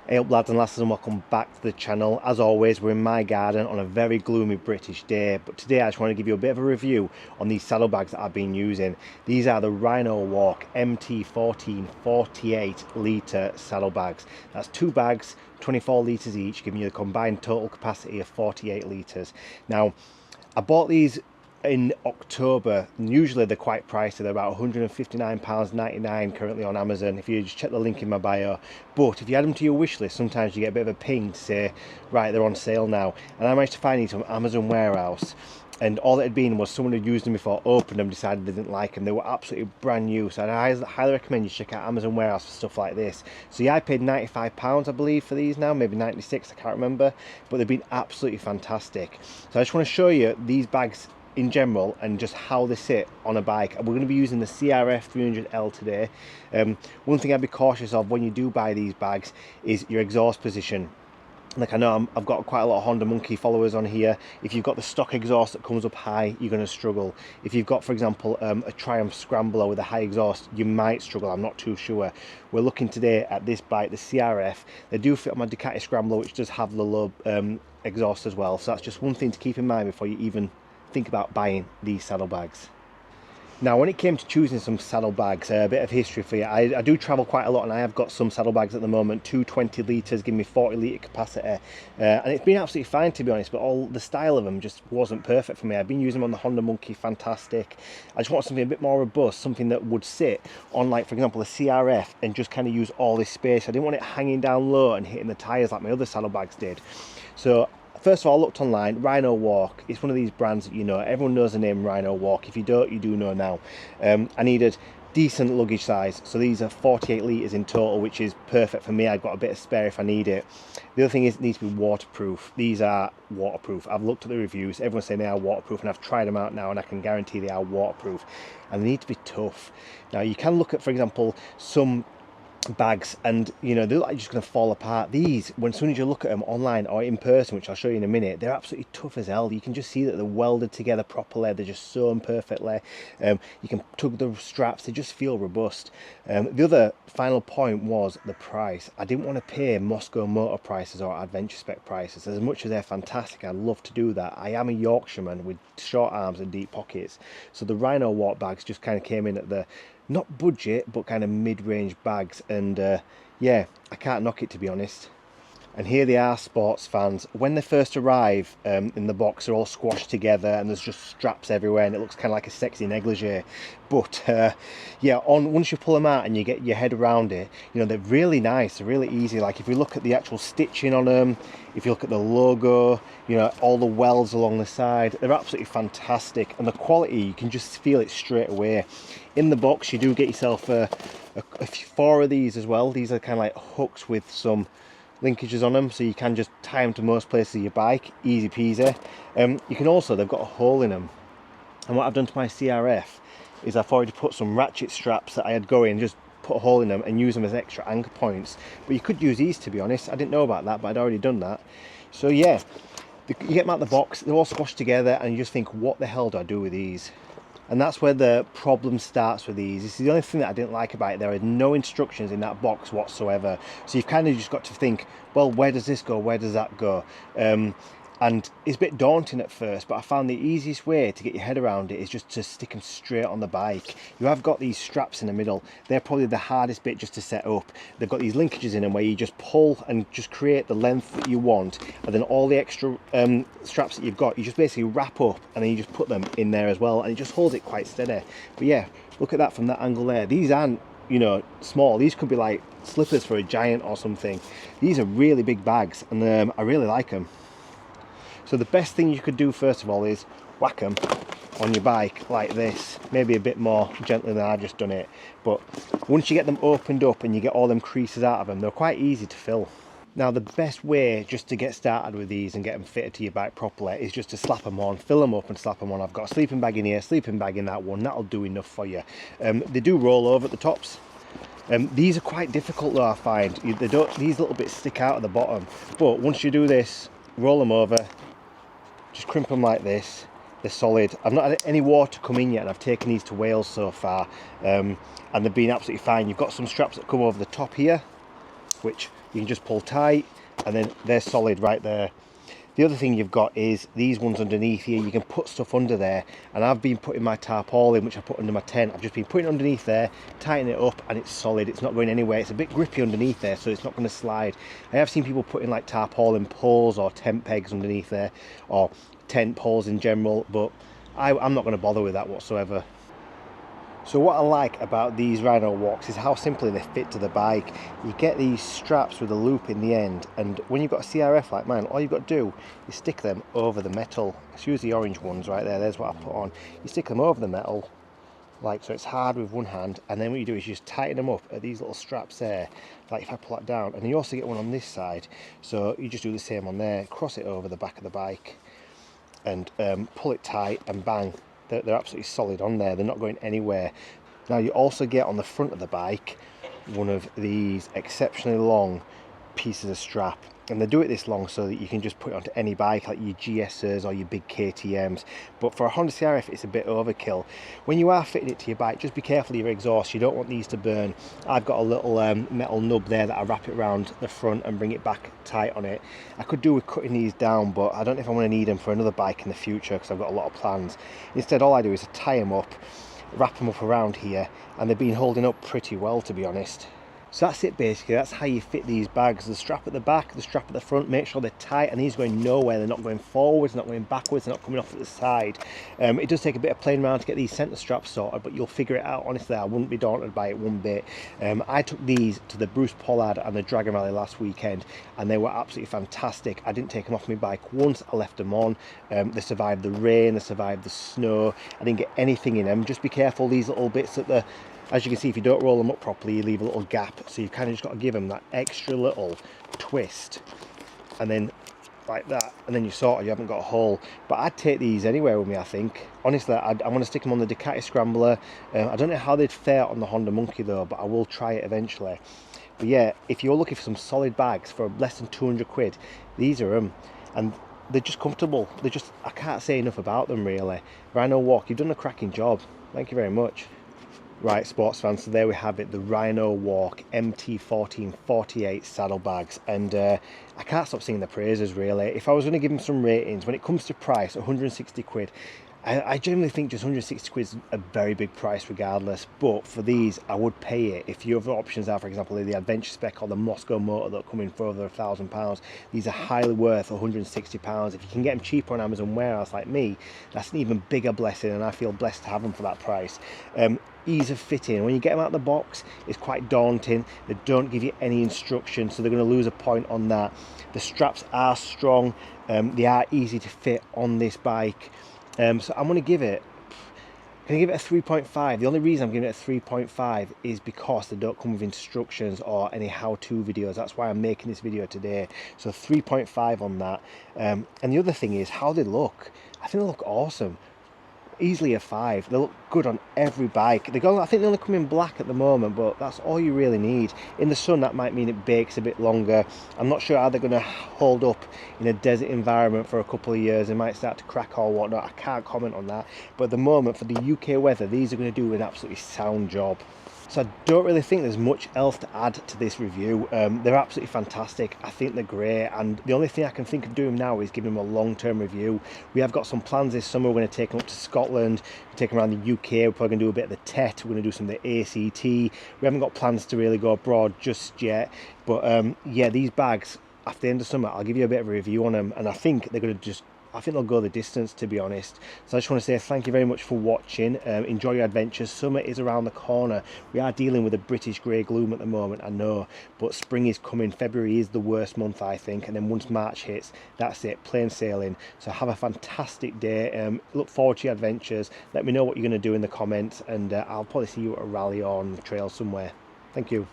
Hey up lads and lasses, and welcome back to the channel. As always, we're in my garden on a very gloomy British day, but today I just want to give you a bit of a review on these saddlebags that I've been using. These are the Rhinowalk MT14 48 litre saddlebags. That's two bags, 24 litres each, giving you a combined total capacity of 48 litres. Now, I bought these in October. Usually they're quite pricey. They're about £159.99 currently on Amazon, if you just check the link in my bio. But if you add them to your wish list, sometimes you get a bit of a ping to say, right, they're on sale now. And I managed to find these from Amazon warehouse, and all it had been was someone who'd used them before, opened them, decided they didn't like them. They were absolutely brand new, so I highly recommend you check out Amazon warehouse for stuff like this. So yeah, I paid £95 I believe for these now, maybe 96, I can't remember, but they've been absolutely fantastic. So I just want to show you these bags in general and just how they sit on a bike. We're going to be using the CRF300L today. One thing I'd be cautious of when you do buy these bags is your exhaust position. Like, I know I've got quite a lot of Honda Monkey followers on here. If you've got the stock exhaust that comes up high, you're going to struggle. If you've got, for example, a Triumph Scrambler with a high exhaust, you might struggle. I'm not too sure. We're looking today at this bike, the CRF. They do fit on my Ducati Scrambler, which does have the low exhaust as well. So that's just one thing to keep in mind before you even think about buying these saddlebags. Now, when it came to choosing some saddlebags, a bit of history for you. I do travel quite a lot, and I have got some saddlebags at the moment. Two 20 litres give me 40 litre capacity, and it's been absolutely fine, to be honest, but all the style of them just wasn't perfect for me. I've been using them on the Honda Monkey, fantastic. I just want something a bit more robust, something that would sit on, like, for example, a CRF and just kind of use all this space. I didn't want it hanging down low and hitting the tyres like my other saddlebags did. So first of all, I looked online. Rhinowalk, it's one of these brands that you know. Everyone knows the name Rhinowalk. If you don't, you do know now. I needed decent luggage size, so these are 48 litres in total, which is perfect for me. I've got a bit of spare if I need it. The other thing is, it needs to be waterproof. These are waterproof. I've looked at the reviews. Everyone's saying they are waterproof, and I've tried them out now, and I can guarantee they are waterproof. And they need to be tough. Now, you can look at, for example, some bags, and you know, they're like just going to fall apart. These, when as soon as you look at them online or in person, which I'll show you in a minute, they're absolutely tough as hell. You can just see that they're welded together properly. They're just sewn perfectly. You can tug the straps. They just feel robust. The other final point was the price. I didn't want to pay Moscow Motor prices or Adventure Spec prices. As much as they're fantastic, I'd love to do that. I am a Yorkshireman with short arms and deep pockets, so the Rhinowalk bags just kind of came in at the not budget, but kind of mid-range bags, and yeah, I can't knock it, to be honest. And here they are, sports fans. When they first arrive in the box, they're all squashed together and there's just straps everywhere, and it looks kind of like a sexy negligee. But yeah, once you pull them out and you get your head around it, you know, they're really nice, they're really easy. Like, if you look at the actual stitching on them, if you look at the logo, you know, all the welds along the side, they're absolutely fantastic. And the quality, you can just feel it straight away. In the box, you do get yourself four of these as well. These are kind of like hooks with some linkages on them, so you can just tie them to most places of your bike, easy peasy. You can also, they've got a hole in them, and what I've done to my CRF is I've already put some ratchet straps that I had going, just put a hole in them and use them as extra anchor points. But you could use these, to be honest. I didn't know about that, but I'd already done that. So yeah, you get them out of the box, they're all squashed together, and you just think, what the hell do I do with these? And that's where the problem starts with these. This is the only thing that I didn't like about it. There are no instructions in that box whatsoever. So you've kind of just got to think, well, where does this go? Where does that go? And it's a bit daunting at first, but I found the easiest way to get your head around it is just to stick them straight on the bike. You have got these straps in the middle. They're probably the hardest bit just to set up. They've got these linkages in them where you just pull and just create the length that you want, and then all the extra straps that you've got, you just basically wrap up and then you just put them in there as well, and it just holds it quite steady. But yeah, look at that from that angle there. These aren't, you know, small. These could be like slippers for a giant or something. These are really big bags, and I really like them. So the best thing you could do, first of all, is whack them on your bike like this. Maybe a bit more gently than I've just done it. But once you get them opened up and you get all them creases out of them, they're quite easy to fill. Now, the best way just to get started with these and get them fitted to your bike properly is just to slap them on, fill them up and slap them on. I've got a sleeping bag in here, sleeping bag in that one. That'll do enough for you. They do roll over at the tops. These are quite difficult though, I find. These little bits stick out at the bottom. But once you do this, roll them over, just crimp them like this, they're solid. I've not had any water come in yet, and I've taken these to Wales so far, and they've been absolutely fine. You've got some straps that come over the top here, which you can just pull tight and then they're solid right there. The other thing you've got is these ones underneath here. You can put stuff under there, and I've been putting my tarpaulin, which I put under my tent. I've just been putting it underneath there, tightening it up, and it's solid. It's not going anywhere. It's a bit grippy underneath there, so it's not going to slide. I have seen people putting like tarpaulin poles or tent pegs underneath there, or tent poles in general, but I'm not going to bother with that whatsoever. So what I like about these Rhinowalks is how simply they fit to the bike. You get these straps with a loop in the end, and when you've got a CRF like mine, all you've got to do is stick them over the metal. It's usually the orange ones right there, there's what I put on. You stick them over the metal, like so it's hard with one hand, and then what you do is you just tighten them up at these little straps there, like if I pull that down, and then you also get one on this side, so you just do the same on there, cross it over the back of the bike, and pull it tight, and bang. They're absolutely solid on there, they're not going anywhere. Now you also get on the front of the bike one of these exceptionally long pieces of strap, and they do it this long so that you can just put it onto any bike like your GSs or your big KTMs, but for a Honda CRF it's a bit overkill. When you are fitting it to your bike, just be careful of your exhaust, you don't want these to burn. I've got a little metal nub there that I wrap it around the front and bring it back tight on it. I could do with cutting these down, but I don't know if I want to need them for another bike in the future because I've got a lot of plans. Instead all I do is tie them up, wrap them up around here, and they've been holding up pretty well, to be honest. So that's it basically, that's how you fit these bags. The strap at the back, the strap at the front, make sure they're tight, and these are going nowhere. They're not going forwards, not going backwards, they're not coming off at the side. It does take a bit of playing around to get these centre straps sorted, but you'll figure it out. Honestly, I wouldn't be daunted by it one bit. I took these to the Bruce Pollard and the Dragon Rally last weekend, and they were absolutely fantastic. I didn't take them off my bike once, I left them on. They survived the rain, they survived the snow. I didn't get anything in them. Just be careful, these little bits at the, as you can see, if you don't roll them up properly, you leave a little gap, so you've kind of just got to give them that extra little twist, and then like that, and then you haven't got a hole. But I'd take these anywhere with me, I think. Honestly, I want to stick them on the Ducati Scrambler. I don't know how they'd fare on the Honda Monkey though, but I will try it eventually. But yeah, if you're looking for some solid bags for less than 200 quid, these are them, and they're just comfortable. They're just, I can't say enough about them really. Rhinowalk, you've done a cracking job. Thank you very much. Right, sports fans, so there we have it, the Rhinowalk MT1448 saddlebags, and I can't stop singing the praises really. If I was going to give them some ratings, when it comes to price, 160 quid, I generally think just 160 quid is a very big price regardless, but for these I would pay it. If your other options are, for example, the Adventure Spec or the Moscow Motor that come in for over £1,000, these are highly worth £160. If you can get them cheaper on Amazon Warehouse like me, that's an even bigger blessing, and I feel blessed to have them for that price. Ease of fitting, when you get them out of the box, it's quite daunting. They don't give you any instruction, so they're going to lose a point on that. The straps are strong, they are easy to fit on this bike. So I'm going to give it, can I give it a 3.5? The only reason I'm giving it a 3.5 is because they don't come with instructions or any how-to videos. That's why I'm making this video today. So 3.5 on that. And the other thing is how they look. I think they look awesome. Easily a 5. They look good on every bike. I think they only come in black at the moment, but that's all you really need. In the sun, that might mean it bakes a bit longer. I'm not sure how they're going to hold up in a desert environment for a couple of years. They might start to crack or whatnot. I can't comment on that. But at the moment, for the UK weather, these are going to do an absolutely sound job. So I don't really think there's much else to add to this review. They're absolutely fantastic. I think they're great, and the only thing I can think of doing now is giving them a long-term review. We have got some plans this summer. We're going to take them up to Scotland, take them around the UK. We're probably going to do a bit of the TET. We're going to do some of the ACT. We haven't got plans to really go abroad just yet, but yeah, these bags, after the end of summer, I'll give you a bit of a review on them, and I think they're going to I think they'll go the distance, to be honest. So I just want to say thank you very much for watching. Enjoy your adventures. Summer is around the corner. We are dealing with a British grey gloom at the moment, I know, but spring is coming. February is the worst month, I think, and then once March hits, that's it, plain sailing. So have a fantastic day. Look forward to your adventures. Let me know what you're going to do in the comments, and I'll probably see you at a rally or on the trail somewhere. Thank you.